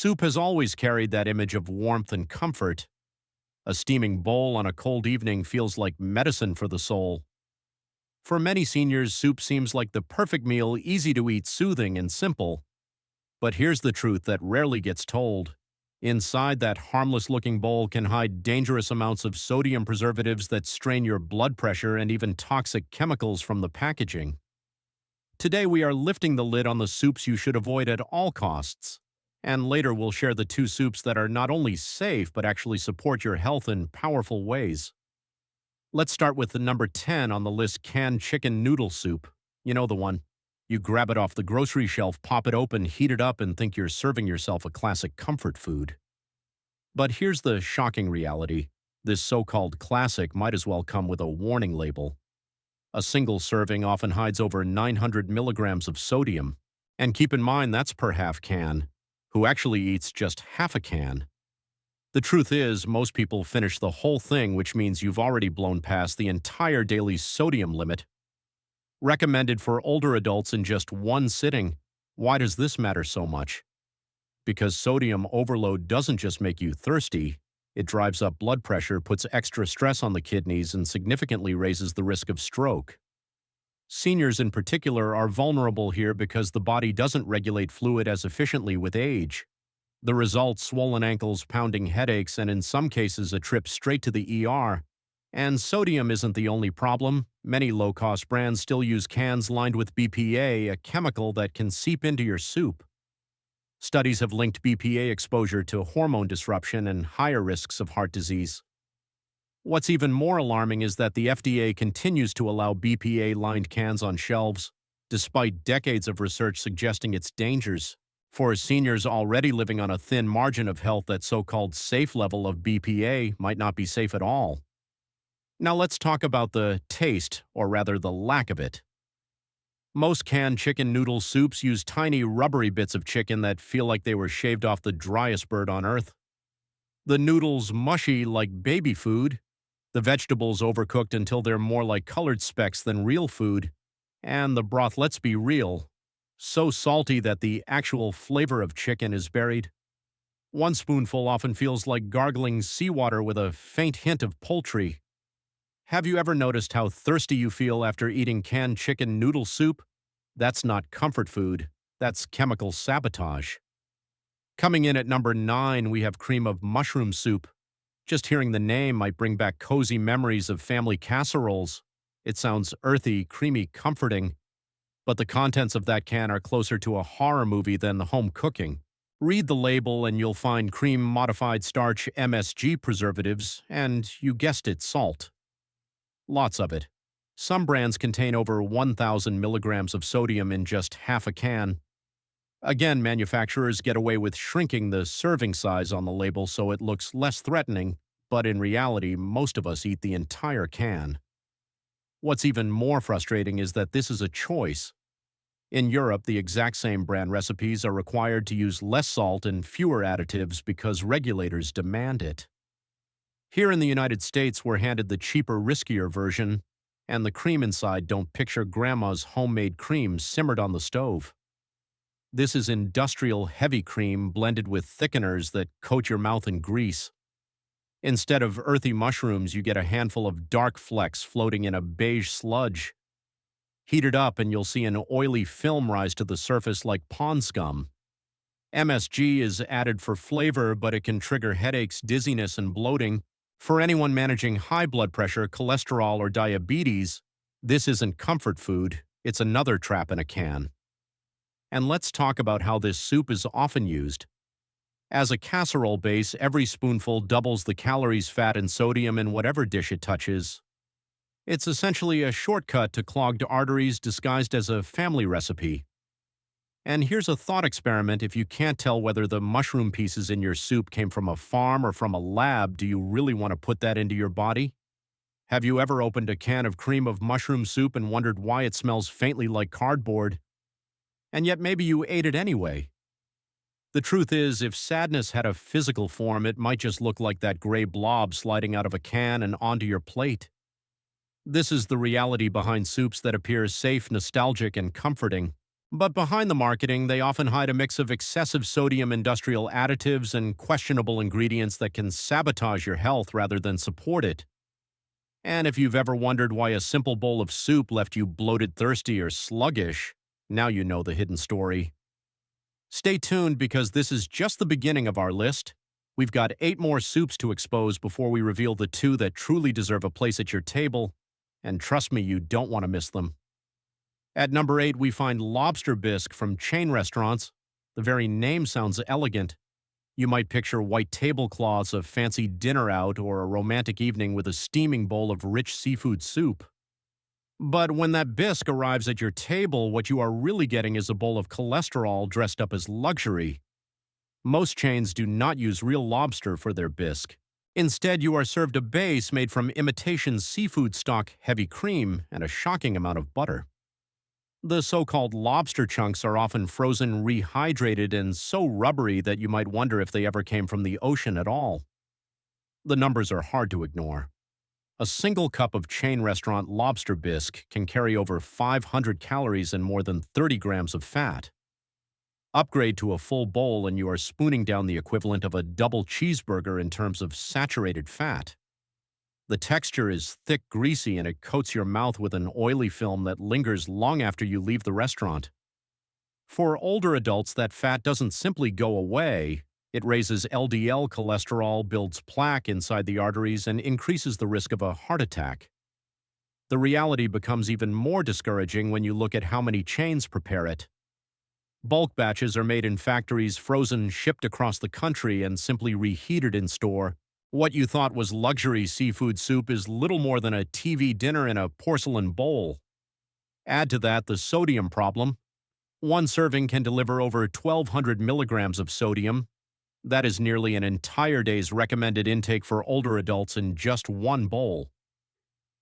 Soup has always carried that image of warmth and comfort. A steaming bowl on a cold evening feels like medicine for the soul. For many seniors, soup seems like the perfect meal, easy to eat, soothing, and simple. But here's the truth that rarely gets told. Inside that harmless-looking bowl can hide dangerous amounts of sodium preservatives that strain your blood pressure and even toxic chemicals from the packaging. Today we are lifting the lid on the soups you should avoid at all costs. And later we'll share the two soups that are not only safe but actually support your health in powerful ways. Let's start with the number 10 on the list, canned chicken noodle soup. You know the one. You grab it off the grocery shelf, pop it open, heat it up, and think you're serving yourself a classic comfort food. But here's the shocking reality. This so-called classic might as well come with a warning label. A single serving often hides over 900 milligrams of sodium. And keep in mind that's per half can. Who actually eats just half a can? The truth is, most people finish the whole thing, which means you've already blown past the entire daily sodium limit. Recommended for older adults in just one sitting. Why does this matter so much? Because sodium overload doesn't just make you thirsty, it drives up blood pressure, puts extra stress on the kidneys, and significantly raises the risk of stroke. Seniors in particular are vulnerable here because the body doesn't regulate fluid as efficiently with age. The result, swollen ankles, pounding headaches, and in some cases a trip straight to the ER. And sodium isn't the only problem. Many low-cost brands still use cans lined with BPA, a chemical that can seep into your soup. Studies have linked BPA exposure to hormone disruption and higher risks of heart disease. What's even more alarming is that the FDA continues to allow BPA-lined cans on shelves, despite decades of research suggesting its dangers. For seniors already living on a thin margin of health, that so-called safe level of BPA might not be safe at all. Now let's talk about the taste, or rather the lack of it. Most canned chicken noodle soups use tiny rubbery bits of chicken that feel like they were shaved off the driest bird on earth. The noodles mushy like baby food, the vegetables overcooked until they're more like colored specks than real food, and the broth, let's be real, so salty that the actual flavor of chicken is buried. One spoonful often feels like gargling seawater with a faint hint of poultry. Have you ever noticed how thirsty you feel after eating canned chicken noodle soup? That's not comfort food, that's chemical sabotage. Coming in at number 9, we have cream of mushroom soup. Just hearing the name might bring back cozy memories of family casseroles. It sounds earthy, creamy, comforting. But the contents of that can are closer to a horror movie than the home cooking. Read the label and you'll find cream-modified starch MSG preservatives, and you guessed it, salt. Lots of it. Some brands contain over 1,000 milligrams of sodium in just half a can. Again, manufacturers get away with shrinking the serving size on the label so it looks less threatening, but in reality, most of us eat the entire can. What's even more frustrating is that this is a choice. In Europe, the exact same brand recipes are required to use less salt and fewer additives because regulators demand it. Here in the United States, we're handed the cheaper, riskier version, and the cream inside don't picture grandma's homemade cream simmered on the stove. This is industrial heavy cream blended with thickeners that coat your mouth in grease. Instead of earthy mushrooms, you get a handful of dark flecks floating in a beige sludge. Heat it up and you'll see an oily film rise to the surface like pond scum. MSG is added for flavor, but it can trigger headaches, dizziness, and bloating. For anyone managing high blood pressure, cholesterol, or diabetes, this isn't comfort food, it's another trap in a can. And let's talk about how this soup is often used. As a casserole base, every spoonful doubles the calories, fat, and sodium in whatever dish it touches. It's essentially a shortcut to clogged arteries disguised as a family recipe. And here's a thought experiment: if you can't tell whether the mushroom pieces in your soup came from a farm or from a lab, do you really want to put that into your body? Have you ever opened a can of cream of mushroom soup and wondered why it smells faintly like cardboard? And yet maybe you ate it anyway. The truth is, if sadness had a physical form, it might just look like that gray blob sliding out of a can and onto your plate. This is the reality behind soups that appear safe, nostalgic, and comforting, But behind the marketing, they often hide a mix of excessive sodium industrial additives and questionable ingredients that can sabotage your health rather than support it. And if you've ever wondered why a simple bowl of soup left you bloated, thirsty, or sluggish, now you know the hidden story. Stay tuned because this is just the beginning of our list. We've got 8 more soups to expose before we reveal the 2 that truly deserve a place at your table, and trust me, you don't want to miss them. At number 8, we find lobster bisque from chain restaurants. The very name sounds elegant. You might picture white tablecloths, a fancy dinner out, or a romantic evening with a steaming bowl of rich seafood soup. But when that bisque arrives at your table, what you are really getting is a bowl of cholesterol dressed up as luxury. Most chains do not use real lobster for their bisque. Instead, you are served a base made from imitation seafood stock, heavy cream, and a shocking amount of butter. The so-called lobster chunks are often frozen, rehydrated, and so rubbery that you might wonder if they ever came from the ocean at all. The numbers are hard to ignore. A single cup of chain restaurant lobster bisque can carry over 500 calories and more than 30 grams of fat. Upgrade to a full bowl and you are spooning down the equivalent of a double cheeseburger in terms of saturated fat. The texture is thick, greasy, and it coats your mouth with an oily film that lingers long after you leave the restaurant. For older adults, that fat doesn't simply go away. It raises LDL cholesterol, builds plaque inside the arteries, and increases the risk of a heart attack. The reality becomes even more discouraging when you look at how many chains prepare it. Bulk batches are made in factories, frozen, shipped across the country, and simply reheated in store. What you thought was luxury seafood soup is little more than a TV dinner in a porcelain bowl. Add to that the sodium problem. One serving can deliver over 1,200 milligrams of sodium. That is nearly an entire day's recommended intake for older adults in just one bowl.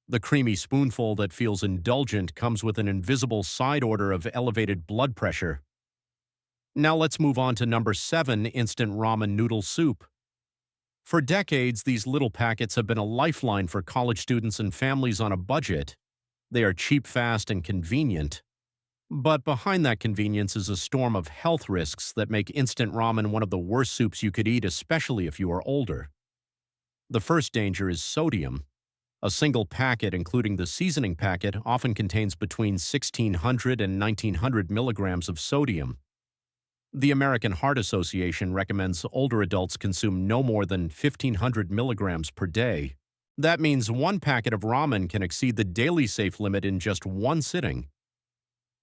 The creamy spoonful that feels indulgent comes with an invisible side order of elevated blood pressure. Now let's move on to number 7, instant ramen noodle soup. For decades, these little packets have been a lifeline for college students and families on a budget. They are cheap, fast, and convenient. But behind that convenience is a storm of health risks that make instant ramen one of the worst soups you could eat, especially if you are older. The first danger is sodium. A single packet, including the seasoning packet, often contains between 1,600 and 1,900 milligrams of sodium. The American Heart Association recommends older adults consume no more than 1,500 milligrams per day. That means one packet of ramen can exceed the daily safe limit in just one sitting.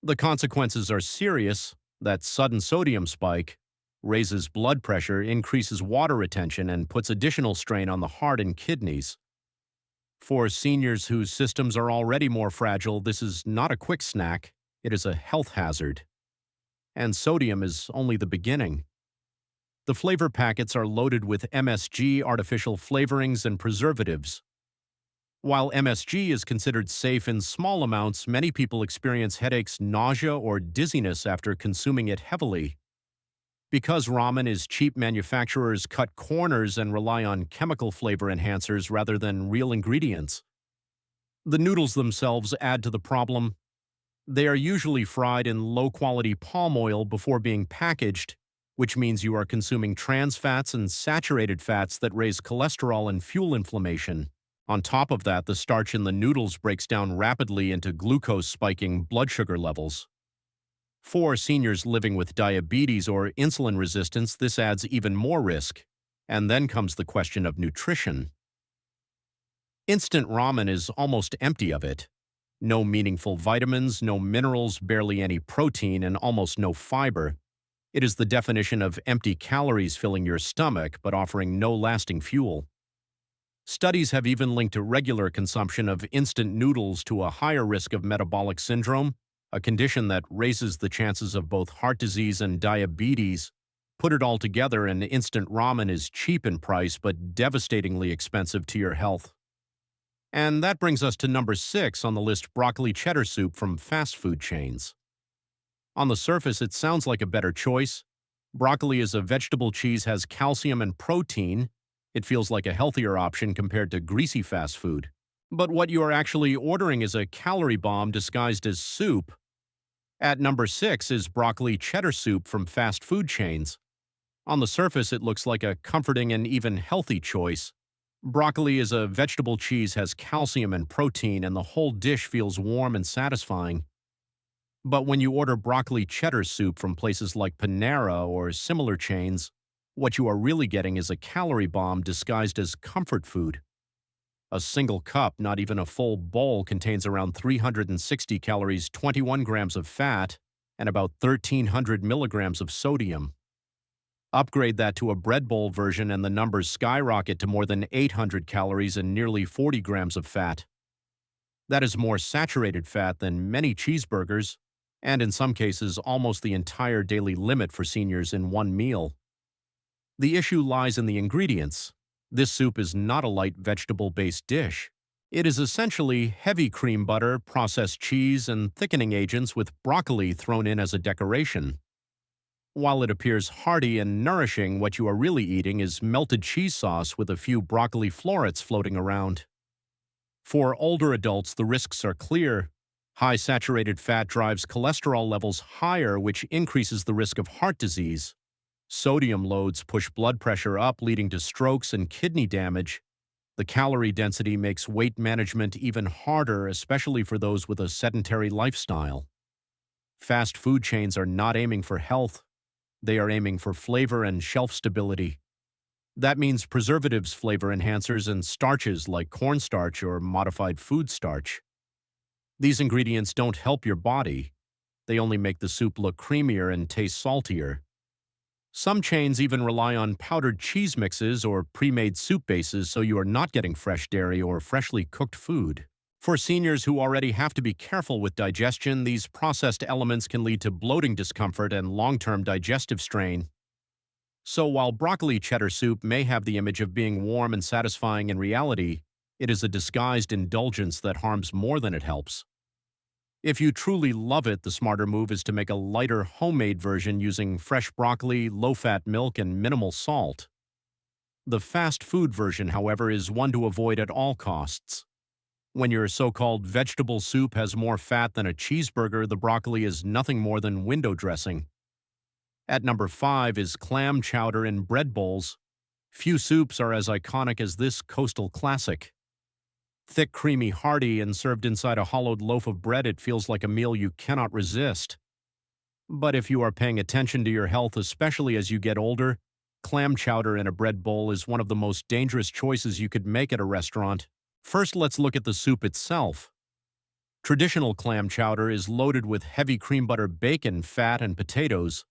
The consequences are serious. That sudden sodium spike raises blood pressure, increases water retention, and puts additional strain on the heart and kidneys. For seniors whose systems are already more fragile, this is not a quick snack. It is a health hazard. And sodium is only the beginning. The flavor packets are loaded with MSG, artificial flavorings, and preservatives. While MSG is considered safe in small amounts, many people experience headaches, nausea, or dizziness after consuming it heavily. Because ramen is cheap, manufacturers cut corners and rely on chemical flavor enhancers rather than real ingredients. The noodles themselves add to the problem. They are usually fried in low-quality palm oil before being packaged, which means you are consuming trans fats and saturated fats that raise cholesterol and fuel inflammation. On top of that, the starch in the noodles breaks down rapidly into glucose, spiking blood sugar levels. For seniors living with diabetes or insulin resistance, this adds even more risk. And then comes the question of nutrition. Instant ramen is almost empty of it. No meaningful vitamins, no minerals, barely any protein, and almost no fiber. It is the definition of empty calories filling your stomach, but offering no lasting fuel. Studies have even linked a regular consumption of instant noodles to a higher risk of metabolic syndrome, a condition that raises the chances of both heart disease and diabetes. Put it all together, and instant ramen is cheap in price but devastatingly expensive to your health. And that brings us to number 6 on the list, broccoli cheddar soup from fast food chains. On the surface, it sounds like a better choice. Broccoli as a vegetable cheese has calcium and protein. It feels like a healthier option compared to greasy fast food. But what you are actually ordering is a calorie bomb disguised as soup. At number 6 is broccoli cheddar soup from fast food chains. On the surface, it looks like a comforting and even healthy choice. Broccoli is a vegetable cheese, has calcium and protein, and the whole dish feels warm and satisfying. But when you order broccoli cheddar soup from places like Panera or similar chains, what you are really getting is a calorie bomb disguised as comfort food. A single cup, not even a full bowl, contains around 360 calories, 21 grams of fat, and about 1,300 milligrams of sodium. Upgrade that to a bread bowl version and the numbers skyrocket to more than 800 calories and nearly 40 grams of fat. That is more saturated fat than many cheeseburgers, and in some cases, almost the entire daily limit for seniors in one meal. The issue lies in the ingredients. This soup is not a light vegetable-based dish. It is essentially heavy cream butter, processed cheese, and thickening agents with broccoli thrown in as a decoration. While it appears hearty and nourishing, what you are really eating is melted cheese sauce with a few broccoli florets floating around. For older adults, the risks are clear. High saturated fat drives cholesterol levels higher, which increases the risk of heart disease. Sodium loads push blood pressure up, leading to strokes and kidney damage. The calorie density makes weight management even harder, especially for those with a sedentary lifestyle. Fast food chains are not aiming for health. They are aiming for flavor and shelf stability. That means preservatives, flavor enhancers, and starches like cornstarch or modified food starch. These ingredients don't help your body. They only make the soup look creamier and taste saltier. Some chains even rely on powdered cheese mixes or pre-made soup bases, so you are not getting fresh dairy or freshly cooked food. For seniors who already have to be careful with digestion, these processed elements can lead to bloating discomfort and long-term digestive strain. So while broccoli cheddar soup may have the image of being warm and satisfying, in reality, it is a disguised indulgence that harms more than it helps. If you truly love it, the smarter move is to make a lighter homemade version using fresh broccoli, low-fat milk, and minimal salt. The fast food version, however, is one to avoid at all costs. When your so-called vegetable soup has more fat than a cheeseburger, the broccoli is nothing more than window dressing. At number 5 is clam chowder in bread bowls. Few soups are as iconic as this coastal classic. Thick, creamy, hearty, and served inside a hollowed loaf of bread, it feels like a meal you cannot resist. But if you are paying attention to your health, especially as you get older, clam chowder in a bread bowl is one of the most dangerous choices you could make at a restaurant. First, let's look at the soup itself. Traditional clam chowder is loaded with heavy cream butter, bacon, fat, and potatoes.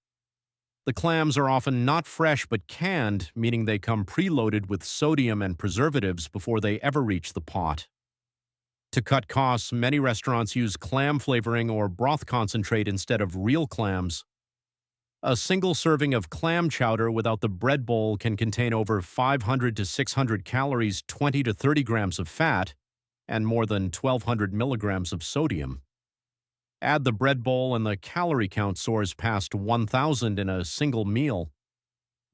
The clams are often not fresh but canned, meaning they come preloaded with sodium and preservatives before they ever reach the pot. To cut costs, many restaurants use clam flavoring or broth concentrate instead of real clams. A single serving of clam chowder without the bread bowl can contain over 500 to 600 calories, 20 to 30 grams of fat, and more than 1,200 milligrams of sodium. Add the bread bowl and the calorie count soars past 1,000 in a single meal.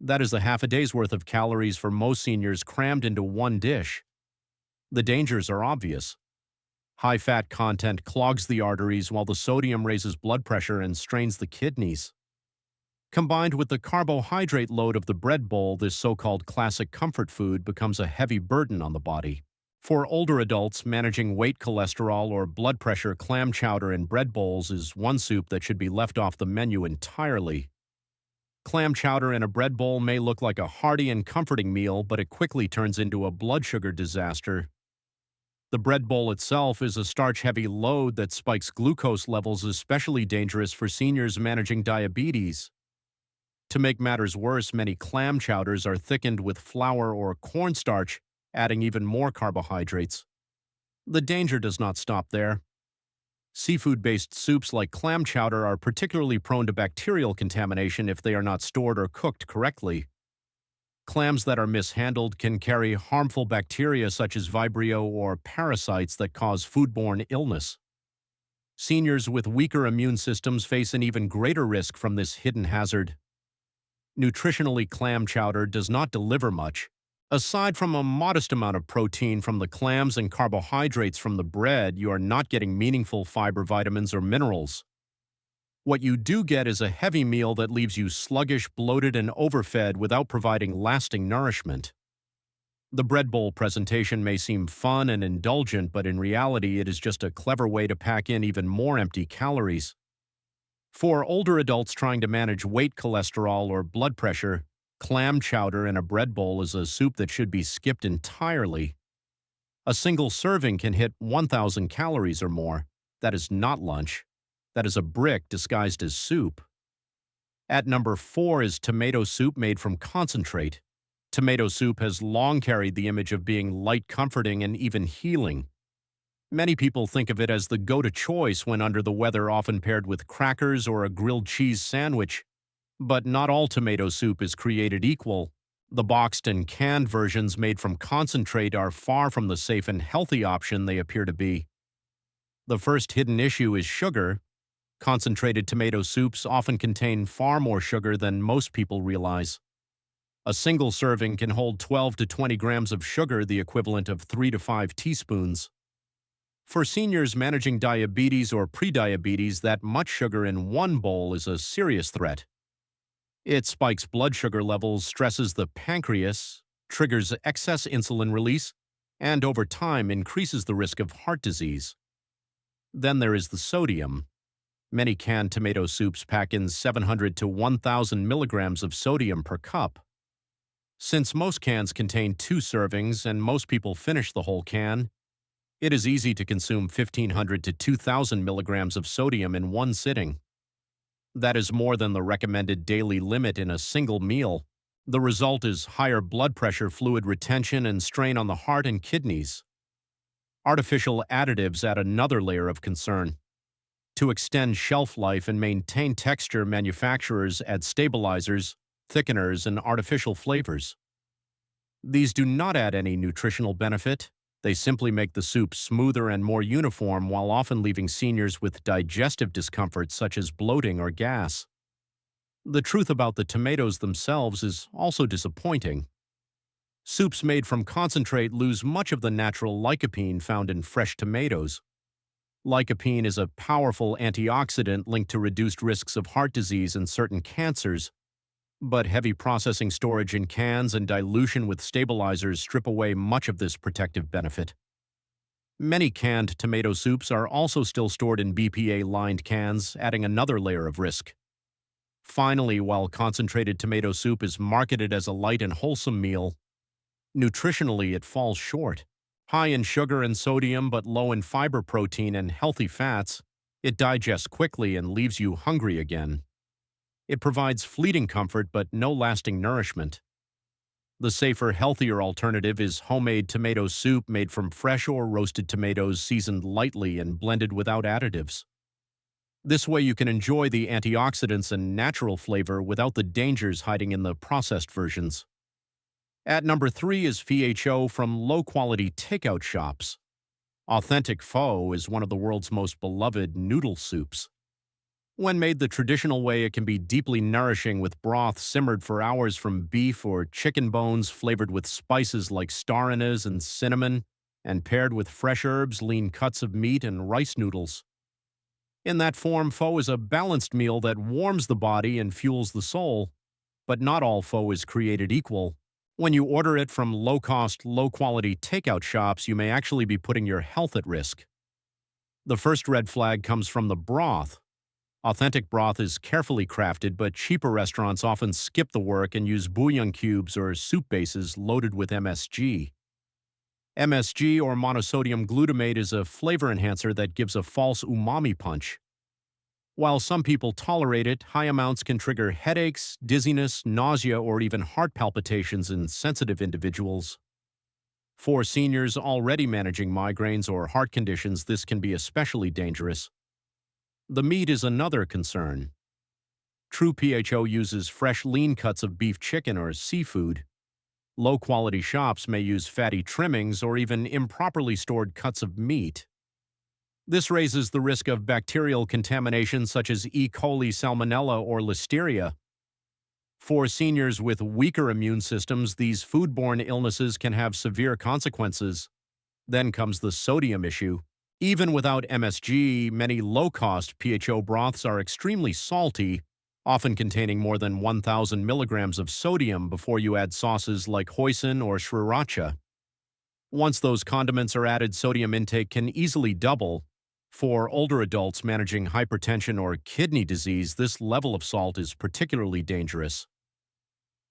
That is a half a day's worth of calories for most seniors crammed into one dish. The dangers are obvious. High fat content clogs the arteries while the sodium raises blood pressure and strains the kidneys. Combined with the carbohydrate load of the bread bowl, this so-called classic comfort food becomes a heavy burden on the body. For older adults managing weight, cholesterol, or blood pressure, clam chowder in bread bowls is one soup that should be left off the menu entirely. Clam chowder in a bread bowl may look like a hearty and comforting meal, but it quickly turns into a blood sugar disaster. The bread bowl itself is a starch-heavy load that spikes glucose levels, especially dangerous for seniors managing diabetes. To make matters worse, many clam chowders are thickened with flour or cornstarch, adding even more carbohydrates. The danger does not stop there. Seafood-based soups like clam chowder are particularly prone to bacterial contamination if they are not stored or cooked correctly. Clams that are mishandled can carry harmful bacteria such as Vibrio or parasites that cause foodborne illness. Seniors with weaker immune systems face an even greater risk from this hidden hazard. Nutritionally, clam chowder does not deliver much. Aside from a modest amount of protein from the clams and carbohydrates from the bread, you are not getting meaningful fiber, vitamins, or minerals. What you do get is a heavy meal that leaves you sluggish, bloated, and overfed without providing lasting nourishment. The bread bowl presentation may seem fun and indulgent, but in reality, it is just a clever way to pack in even more empty calories. For older adults trying to manage weight, cholesterol, or blood pressure, clam chowder in a bread bowl is a soup that should be skipped entirely. A single serving can hit 1,000 calories or more. That is not lunch. That is a brick disguised as soup. At number 4 is tomato soup made from concentrate. Tomato soup has long carried the image of being light, comforting, and even healing. Many people think of it as the go-to choice when under the weather, often paired with crackers or a grilled cheese sandwich. But not all tomato soup is created equal. The boxed and canned versions made from concentrate are far from the safe and healthy option they appear to be. The first hidden issue is sugar. Concentrated tomato soups often contain far more sugar than most people realize. A single serving can hold 12 to 20 grams of sugar, the equivalent of 3 to 5 teaspoons. For seniors managing diabetes or prediabetes, that much sugar in one bowl is a serious threat. It spikes blood sugar levels, stresses the pancreas, triggers excess insulin release, and over time increases the risk of heart disease. Then there is the sodium. Many canned tomato soups pack in 700 to 1,000 milligrams of sodium per cup. Since most cans contain 2 servings and most people finish the whole can, it is easy to consume 1,500 to 2,000 milligrams of sodium in one sitting. That is more than the recommended daily limit in a single meal. The result is higher blood pressure, fluid retention, and strain on the heart and kidneys. Artificial additives add another layer of concern. To extend shelf life and maintain texture, manufacturers add stabilizers, thickeners, and artificial flavors. These do not add any nutritional benefit. They simply make the soup smoother and more uniform, while often leaving seniors with digestive discomfort such as bloating or gas. The truth about the tomatoes themselves is also disappointing. Soups made from concentrate lose much of the natural lycopene found in fresh tomatoes. Lycopene is a powerful antioxidant linked to reduced risks of heart disease and certain cancers, but heavy processing storage in cans and dilution with stabilizers strip away much of this protective benefit. Many canned tomato soups are also still stored in BPA-lined cans, adding another layer of risk. Finally, while concentrated tomato soup is marketed as a light and wholesome meal, nutritionally it falls short. High in sugar and sodium but low in fiber, protein, and healthy fats, it digests quickly and leaves you hungry again. It provides fleeting comfort but no lasting nourishment. The safer, healthier alternative is homemade tomato soup made from fresh or roasted tomatoes, seasoned lightly and blended without additives. This way you can enjoy the antioxidants and natural flavor without the dangers hiding in the processed versions. At number 3 is pho from low-quality takeout shops. Authentic pho is one of the world's most beloved noodle soups. When made the traditional way, it can be deeply nourishing with broth simmered for hours from beef or chicken bones, flavored with spices like star anise and cinnamon, and paired with fresh herbs, lean cuts of meat, and rice noodles. In that form, pho is a balanced meal that warms the body and fuels the soul, but not all pho is created equal. When you order it from low-cost, low-quality takeout shops, you may actually be putting your health at risk. The first red flag comes from the broth. Authentic broth is carefully crafted, but cheaper restaurants often skip the work and use bouillon cubes or soup bases loaded with MSG. MSG, or monosodium glutamate, is a flavor enhancer that gives a false umami punch. While some people tolerate it, high amounts can trigger headaches, dizziness, nausea, or even heart palpitations in sensitive individuals. For seniors already managing migraines or heart conditions, this can be especially dangerous. The meat is another concern. True PHO uses fresh, lean cuts of beef, chicken, or seafood. Low-quality shops may use fatty trimmings or even improperly stored cuts of meat. This raises the risk of bacterial contamination such as E. coli, salmonella, or listeria. For seniors with weaker immune systems, these foodborne illnesses can have severe consequences. Then comes the sodium issue. Even without MSG, many low-cost PHO broths are extremely salty, often containing more than 1,000 milligrams of sodium before you add sauces like hoisin or sriracha. Once those condiments are added, sodium intake can easily double. For older adults managing hypertension or kidney disease, this level of salt is particularly dangerous.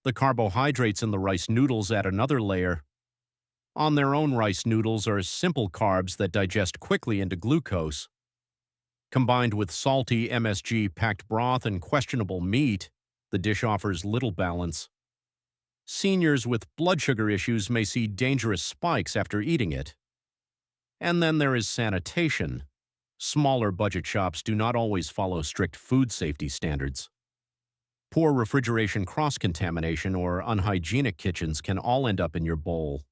The carbohydrates in the rice noodles add another layer. On their own, rice noodles are simple carbs that digest quickly into glucose. Combined with salty MSG-packed broth and questionable meat, the dish offers little balance. Seniors with blood sugar issues may see dangerous spikes after eating it. And then there is sanitation. Smaller budget shops do not always follow strict food safety standards. Poor refrigeration cross-contamination or unhygienic kitchens can all end up in your bowl.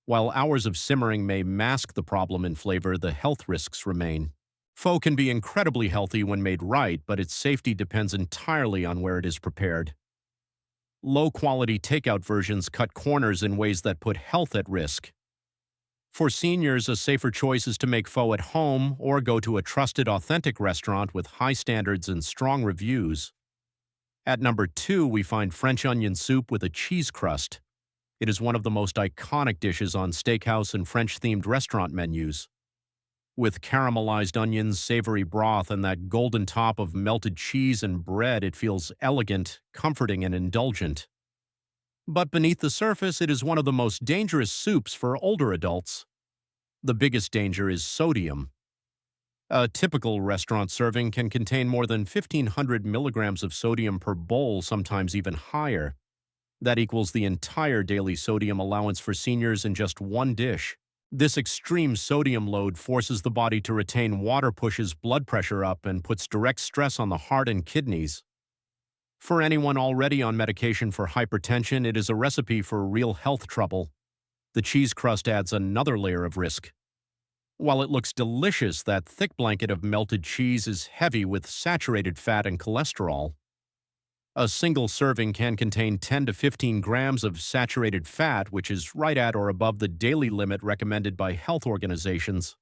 While hours of simmering may mask the problem in flavor, the health risks remain. Pho can be incredibly healthy when made right, but its safety depends entirely on where it is prepared. Low-quality takeout versions cut corners in ways that put health at risk. For seniors, a safer choice is to make pho at home or go to a trusted, authentic restaurant with high standards and strong reviews. At number 2, we find French onion soup with a cheese crust. It is one of the most iconic dishes on steakhouse and French-themed restaurant menus. With caramelized onions, savory broth, and that golden top of melted cheese and bread, it feels elegant, comforting, and indulgent. But beneath the surface, it is one of the most dangerous soups for older adults. The biggest danger is sodium. A typical restaurant serving can contain more than 1,500 milligrams of sodium per bowl, sometimes even higher. That equals the entire daily sodium allowance for seniors in just one dish. This extreme sodium load forces the body to retain water, pushes blood pressure up, and puts direct stress on the heart and kidneys. For anyone already on medication for hypertension, it is a recipe for real health trouble. The cheese crust adds another layer of risk. While it looks delicious, that thick blanket of melted cheese is heavy with saturated fat and cholesterol. A single serving can contain 10 to 15 grams of saturated fat, which is right at or above the daily limit recommended by health organizations.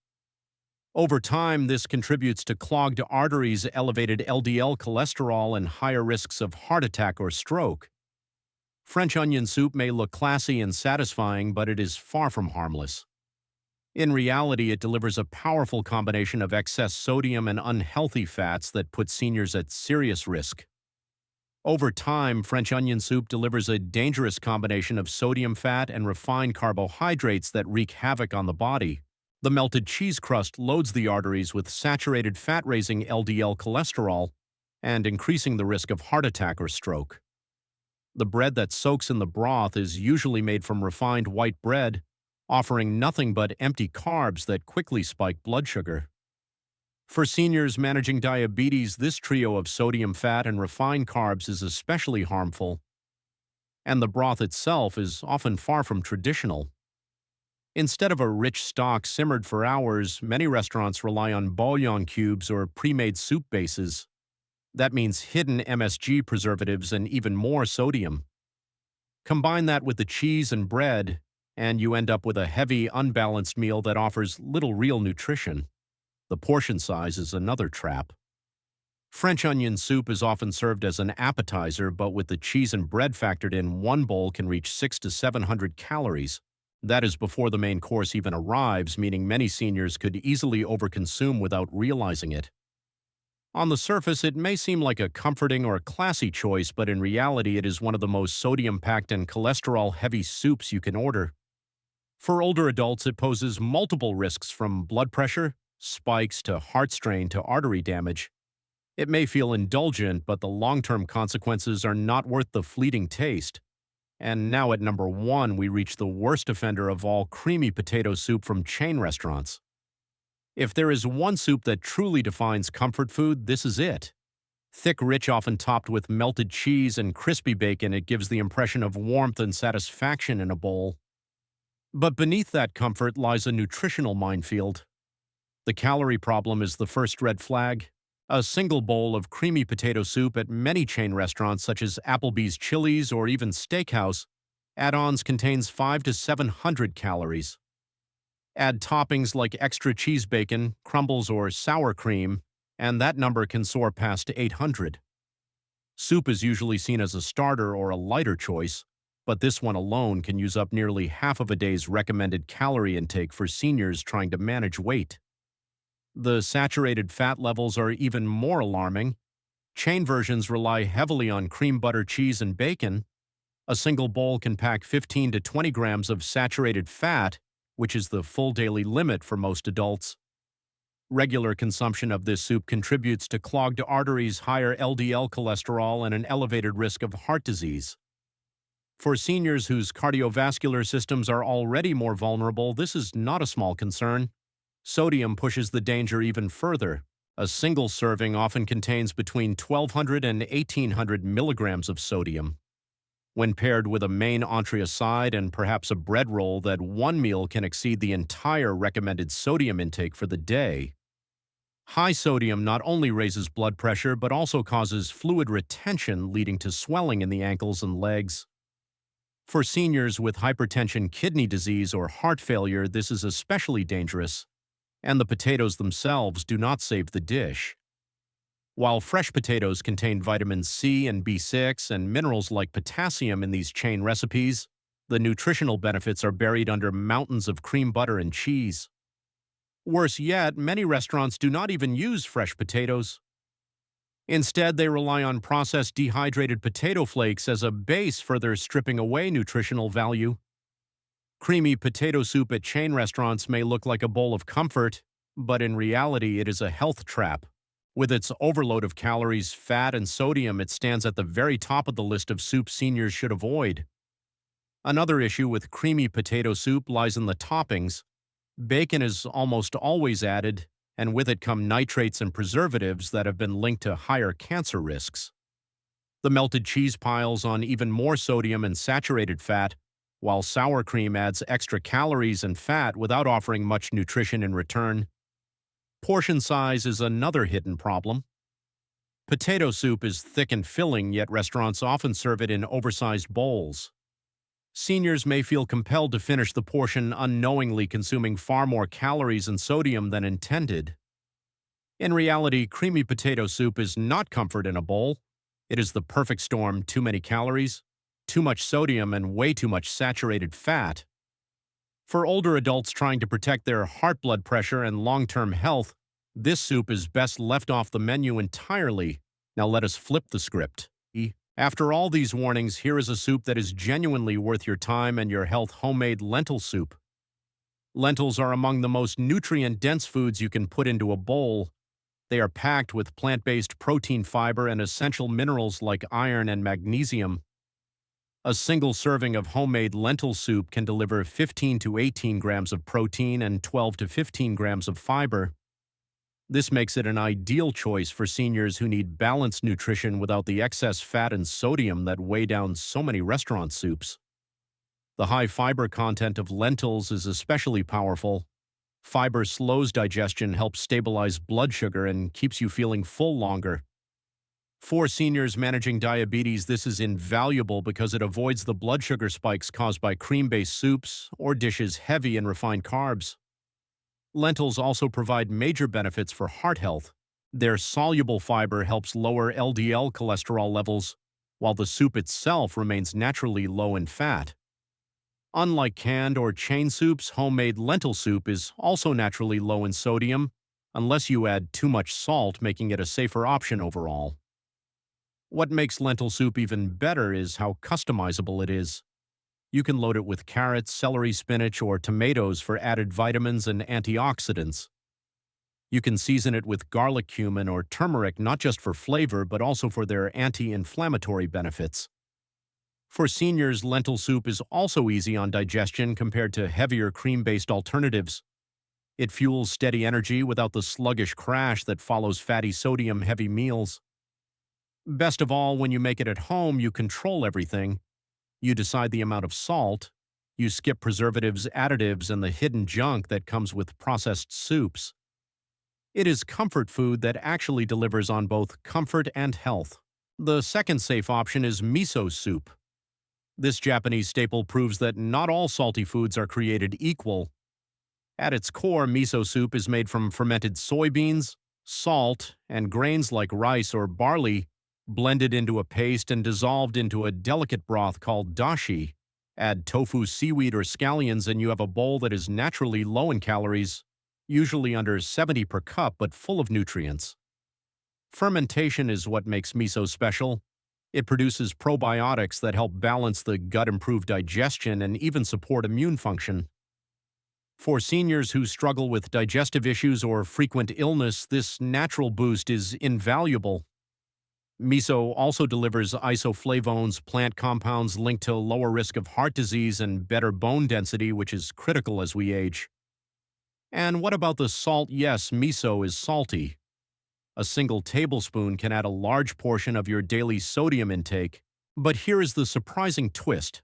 Over time, this contributes to clogged arteries, elevated LDL cholesterol, and higher risks of heart attack or stroke. French onion soup may look classy and satisfying, but it is far from harmless. In reality, it delivers a powerful combination of excess sodium and unhealthy fats that put seniors at serious risk. Over time, French onion soup delivers a dangerous combination of sodium, fat, and refined carbohydrates that wreak havoc on the body. The melted cheese crust loads the arteries with saturated fat, raising LDL cholesterol and increasing the risk of heart attack or stroke. The bread that soaks in the broth is usually made from refined white bread, offering nothing but empty carbs that quickly spike blood sugar. For seniors managing diabetes, this trio of sodium, fat, and refined carbs is especially harmful, and the broth itself is often far from traditional. Instead of a rich stock simmered for hours, many restaurants rely on bouillon cubes or pre-made soup bases. That means hidden MSG preservatives and even more sodium. Combine that with the cheese and bread, and you end up with a heavy, unbalanced meal that offers little real nutrition. The portion size is another trap. French onion soup is often served as an appetizer, but with the cheese and bread factored in, one bowl can reach 600 to 700 calories. That is before the main course even arrives, meaning many seniors could easily overconsume without realizing it. On the surface, it may seem like a comforting or classy choice, but in reality, it is one of the most sodium-packed and cholesterol-heavy soups you can order. For older adults, it poses multiple risks from blood pressure, spikes, to heart strain, to artery damage. It may feel indulgent, but the long-term consequences are not worth the fleeting taste. And now at number 1, we reach the worst offender of all, creamy potato soup from chain restaurants. If there is one soup that truly defines comfort food, this is it. Thick, rich, often topped with melted cheese and crispy bacon, it gives the impression of warmth and satisfaction in a bowl. But beneath that comfort lies a nutritional minefield. The calorie problem is the first red flag. A single bowl of creamy potato soup at many chain restaurants such as Applebee's, Chili's, or even Steakhouse add-ons contains 500 to 700 calories. Add toppings like extra cheese bacon, crumbles, or sour cream, and that number can soar past 800. Soup is usually seen as a starter or a lighter choice, but this one alone can use up nearly half of a day's recommended calorie intake for seniors trying to manage weight. The saturated fat levels are even more alarming. Chain versions rely heavily on cream butter, cheese, and bacon. A single bowl can pack 15 to 20 grams of saturated fat, which is the full daily limit for most adults. Regular consumption of this soup contributes to clogged arteries, higher LDL cholesterol, and an elevated risk of heart disease. For seniors whose cardiovascular systems are already more vulnerable, this is not a small concern. Sodium pushes the danger even further. A single serving often contains between 1,200 and 1,800 milligrams of sodium. When paired with a main entree aside and perhaps a bread roll, that one meal can exceed the entire recommended sodium intake for the day. High sodium not only raises blood pressure but also causes fluid retention, leading to swelling in the ankles and legs. For seniors with hypertension, kidney disease, or heart failure, this is especially dangerous, and the potatoes themselves do not save the dish. While fresh potatoes contain vitamin C and B6 and minerals like potassium in these chain recipes, the nutritional benefits are buried under mountains of cream butter and cheese. Worse yet, many restaurants do not even use fresh potatoes. Instead, they rely on processed dehydrated potato flakes as a base, further stripping away nutritional value. Creamy potato soup at chain restaurants may look like a bowl of comfort, but in reality, it is a health trap. With its overload of calories, fat, and sodium, it stands at the very top of the list of soups seniors should avoid. Another issue with creamy potato soup lies in the toppings. Bacon is almost always added, and with it come nitrates and preservatives that have been linked to higher cancer risks. The melted cheese piles on even more sodium and saturated fat, while sour cream adds extra calories and fat without offering much nutrition in return. Portion size is another hidden problem. Potato soup is thick and filling, yet restaurants often serve it in oversized bowls. Seniors may feel compelled to finish the portion, unknowingly consuming far more calories and sodium than intended. In reality, creamy potato soup is not comfort in a bowl. It is the perfect storm: too many calories, too much sodium, and way too much saturated fat. For older adults trying to protect their heart, blood pressure, and long-term health, this soup is best left off the menu entirely. Now let us flip the script. After all these warnings, here is a soup that is genuinely worth your time and your health: homemade lentil soup. Lentils are among the most nutrient-dense foods you can put into a bowl. They are packed with plant-based protein, fiber, and essential minerals like iron and magnesium. A single serving of homemade lentil soup can deliver 15 to 18 grams of protein and 12 to 15 grams of fiber. This makes it an ideal choice for seniors who need balanced nutrition without the excess fat and sodium that weigh down so many restaurant soups. The high fiber content of lentils is especially powerful. Fiber slows digestion, helps stabilize blood sugar, and keeps you feeling full longer. For seniors managing diabetes, this is invaluable because it avoids the blood sugar spikes caused by cream-based soups or dishes heavy in refined carbs. Lentils also provide major benefits for heart health. Their soluble fiber helps lower LDL cholesterol levels, while the soup itself remains naturally low in fat. Unlike canned or chain soups, homemade lentil soup is also naturally low in sodium, unless you add too much salt, making it a safer option overall. What makes lentil soup even better is how customizable it is. You can load it with carrots, celery, spinach, or tomatoes for added vitamins and antioxidants. You can season it with garlic, cumin, or turmeric, not just for flavor, but also for their anti-inflammatory benefits. For seniors, lentil soup is also easy on digestion compared to heavier cream-based alternatives. It fuels steady energy without the sluggish crash that follows fatty, sodium-heavy meals. Best of all, when you make it at home, you control everything. You decide the amount of salt. You skip preservatives, additives, and the hidden junk that comes with processed soups. It is comfort food that actually delivers on both comfort and health. The second safe option is miso soup. This Japanese staple proves that not all salty foods are created equal. At its core, miso soup is made from fermented soybeans, salt, and grains like rice or barley, blended into a paste and dissolved into a delicate broth called dashi. Add tofu, seaweed, or scallions, and you have a bowl that is naturally low in calories, usually under 70 per cup, but full of nutrients. Fermentation is what makes miso special. It produces probiotics that help balance the gut, improve digestion, and even support immune function. For seniors who struggle with digestive issues or frequent illness, this natural boost is invaluable. Miso also delivers isoflavones, plant compounds linked to lower risk of heart disease and better bone density, which is critical as we age. And what about the salt? Yes, miso is salty. A single tablespoon can add a large portion of your daily sodium intake. But here is the surprising twist.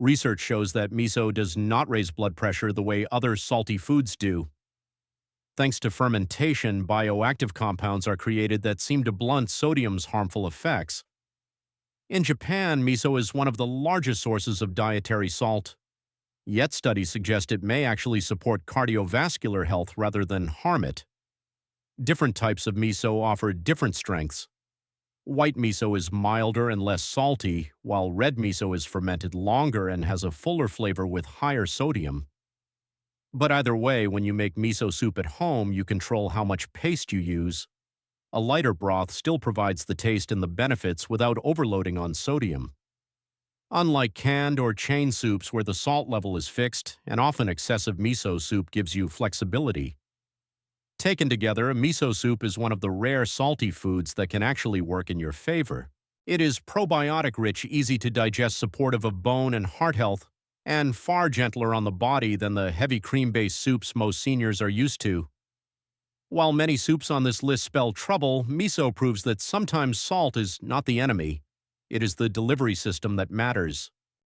Research shows that miso does not raise blood pressure the way other salty foods do. Thanks to fermentation, bioactive compounds are created that seem to blunt sodium's harmful effects. In Japan, miso is one of the largest sources of dietary salt. Yet studies suggest it may actually support cardiovascular health rather than harm it. Different types of miso offer different strengths. White miso is milder and less salty, while red miso is fermented longer and has a fuller flavor with higher sodium. But either way, when you make miso soup at home, you control how much paste you use. A lighter broth still provides the taste and the benefits without overloading on sodium. Unlike canned or chain soups where the salt level is fixed, and often excessive miso soup gives you flexibility. Taken together, a miso soup is one of the rare salty foods that can actually work in your favor. It is probiotic-rich, easy to digest, supportive of bone and heart health, and far gentler on the body than the heavy cream-based soups most seniors are used to. While many soups on this list spell trouble, miso proves that sometimes salt is not the enemy. It is the delivery system that matters.